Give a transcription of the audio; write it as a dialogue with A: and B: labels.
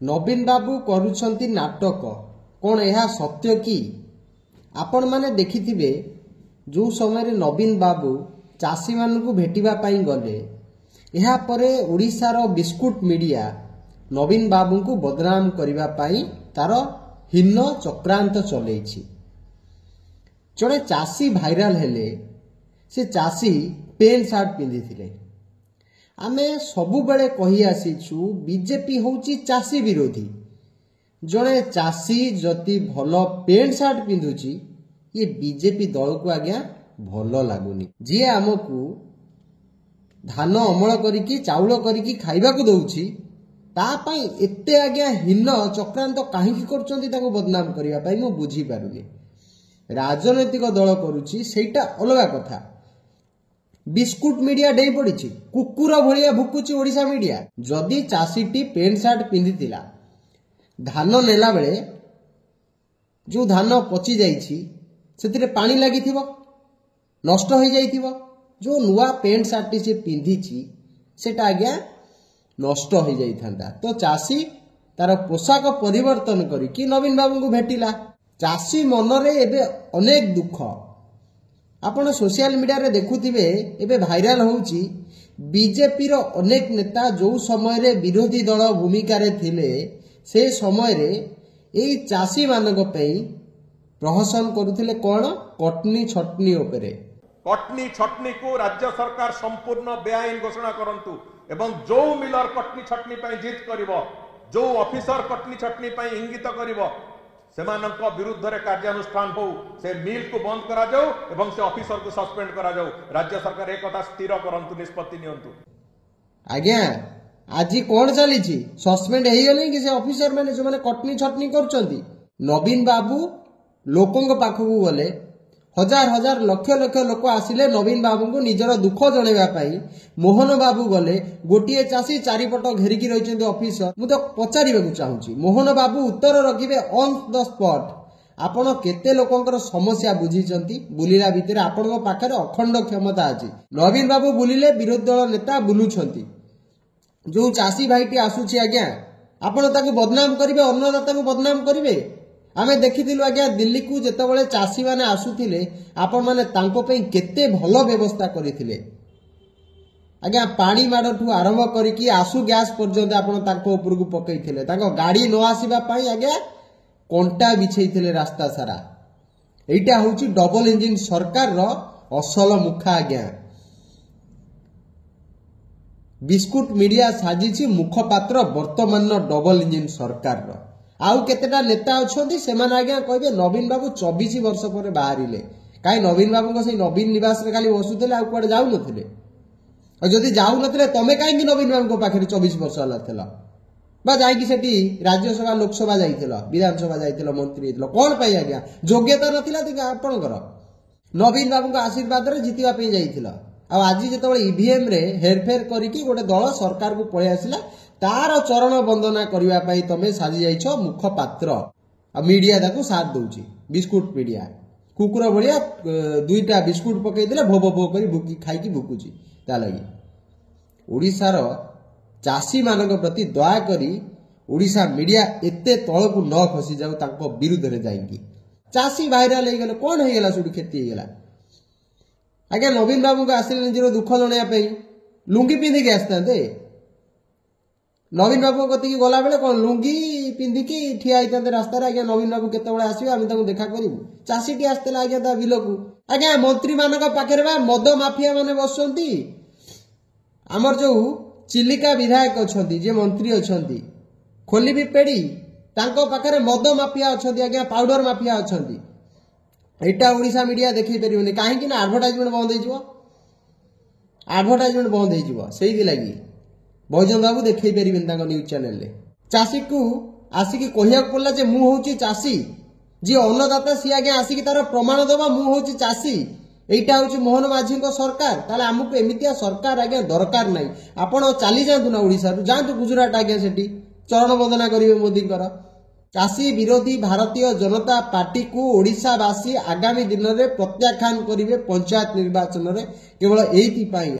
A: नवीन बाबू करुछंती नाटक कौन यह सत्य कि आपण माने देखिथिबे जो समय रे नवीन बाबू चासी मानकु भेटिबा पाई गले यहा परे ओडिशार बिस्कुट मीडिया नवीन बाबू को बदनाम करिबा पाई तार हीन चक्रांत चलेछि। जड़े चासी भाइराल हेले से चासी पेन सार्ट पिंधिथिले। आमे सबु बेले कहि आसीछु बीजेपी होउची चासी विरोधी। जड़े चासी जति भलो पेंट सार्ट पिंधुची ये बीजेपी दल को आज्ञा भलो लागुनी। जी आमको धान अमल करिकी चाउल करिकी खाइबा को दउची ता पई एते आज्ञा हीन चक्रांत काहेकि करचंती ताको बदनाम करिया पई मु बुझी पारुनी। राजनैतिक दल करुची सेटा अलगा कथा। बिस्कुट मीडिया डे पड़ी कुकुर भलिया भुकुची ओडिशा मीडिया। जदि चासीटी पेंट सार्ट पिंधिथिला धान नेला बेले जो धान पची जाइछि सेतिरे पानी लागिथिबो नष्ट हो जाइथिबो। जो नुआ पेंट सार्ट से पिंधिछि सेटा आज्ञा नष्ट हो जाइथांता। तो चासी तार पोशाक परिवर्तन करिकी नवीन बाबू को भेटिला। चासी मनरे एबे अनेक दुख। आपण सोशल मीडिया रे देखुथिबे एबे भाइराल होउची बीजेपी रो अनेक नेता जो समय रे विरोधी दल भूमिका रे थिले से समय रे एई चासी मानक पई प्रहसन करुथिले कोन कटनी छटनी उपरे।
B: कटनी छटनी को राज्य सरकार संपूर्ण बेआईन घोषणा करंतु एवं जो मिलर कटनी छटनी पई जित करिवो जो ऑफिसर कटनी छटनी पई इंगित करिवो सेमानक विरुद्ध रे कार्यानुष्ठान हो से मिल को बंद करा जाओ एवं से ऑफिसर को सस्पेंड करा जाओ। राज्य सरकार एक कथा स्थिर करंतु निष्पत्ति नियंतु।
A: आज्ञा आज कौन चली सस्पेंड हो गले कि से ऑफिसर माने जो माने कटनी छटनी करचंती। नवीन बाबू लोकों पाखकू गले हजार हजार लक्ष लक्ष लोक आसिले नवीन बाबू को निजर दुख जणेबा पाई। मोहन बाबू गले गोटे चासी चारिपट घेरिकी रही ऑफिसर। मु तो पचारिबा चाहूची मोहन बाबू उत्तर रखिबे ऑन द स्पॉट। आपण केते लोकंकर समस्या बुझीचंती बुलिला भितर आपण पाखरे अखंड क्षमता अछि। नवीन बाबू बुलिले विरोधी दल नेता बुलुछंती। जो चासी भाईटी आसुची आज्ञा आपण ताको बदनाम करिवे अन्नदाता को बदनाम करिवे। आमे देखिथिलु आज्ञा दिल्ली को जेतेबेले चासी माने आसुथिले आपण माने तांको पई केते भलो व्यवस्था करिथिले। आज्ञा पानी माडठू आरंभ करिकी आसु गैस पर्यंत आपण तांको ऊपर को पकैथिले। तांको गाड़ी न आसीबा पई आज्ञा कोंटा बिछैथिले रास्ता सारा। एटा होउची डबल इंजिन सरकार रो असल मुखा आज्ञा। बिस्कुट मीडिया साजिछि मुखपात्र वर्तमान डबल इंजिन सरकार रो। आउ केतेटा नेता अछंती सेमान आज्ञा कहबे नवीन बाबू 24 वर्ष पर बाहरिले काई नवीन बाबू को से नवीन निवास रे खाली बसुथिले आ कुआडे जाउ नथिले। और जदि जाउ नथिले तमे काई कि नवीन बाबू को पाखरे 24 वर्ष होला थला बा जाई कि सेठी राज्यसभा लोकसभा जाइथिलो विधानसभा जाइथिलो मंत्री हेथिलो कोन पई आज्ञा योग्यता नथिला त आपनकर नवीन बाबू को आशीर्वाद रे जितिबा पई जाइथिलो। आ आज जेतेबेले ईवीएम रे हेरफेर करिकी गोटे दल सरकार को पळे आसिला तार चरण वंदना करबा पई तमे साजी जाइछ मुखपात्र। आ मीडिया ताको साथ दउची बिस्कुट मीडिया कुकुर भलिया दुईटा बिस्कुट पकई देले भो भो करी भुकी खाइकी भुकुची ता लागि। ओडिसा रो चासी मानक प्रति दया करी ओडिसा मीडिया एते तळकु न खसी जाऊ ताको विरुद्ध रे जाईकी। चासी भाइराल हे गेले कोन हे गेला सुडी खेती हे गेला। आगे नवीन बाबू को आसिले निजरो दुख जणया पई लुंगी पिंधि के आस्तांते। नवीन बाबू कति गला बेले कोन लुंगी पिंधिकी ठिया आइतांते रास्ता रे। आगे नवीन बाबू केतेबेले आसीबे आमे ताको देखा करिवु। चासीटी आस्तेला आगे ता बिलकु आगे मंत्री मानक पाखरे बा मद माफिया माने बसंती। हमर जो चिलिका विधायक अछंती जे मंत्री अछंती खोली भी पेड़ी तांको पाखरे मद माफिया अछंती आगे पाउडर माफिया अछंती। एटा ओडिशा मीडिया देखि परिबनी काहे कि ना एडवर्टाइजमेंट बंद हेजिवो। एडवर्टाइजमेंट बंद हेजिवो सेही दि लागि भोजन बाबू देखै परिबनी तांको न्यूज चैनल रे। चासी को आसिकी कहिया पड़ला जे मु होउची चासी जी अन्नदाता सी आगे आसिकी तार प्रमाण दबा मु होउची चासी। एटा होउची मोहन माझी को सरकार। ताले हमकु एमितिया सरकार आगे दरकार नाही। आपण चाली जांतु ना ओडिसा रु जांतु गुजरात आगे सेठी चरण वंदना करिवे मोदी कर। चासी विरोधी भारतीय जनता पार्टी को ओडिशावासी आगामी दिन में प्रत्याख्यान करेंगे पंचायत निर्वाचन में केवल एथि।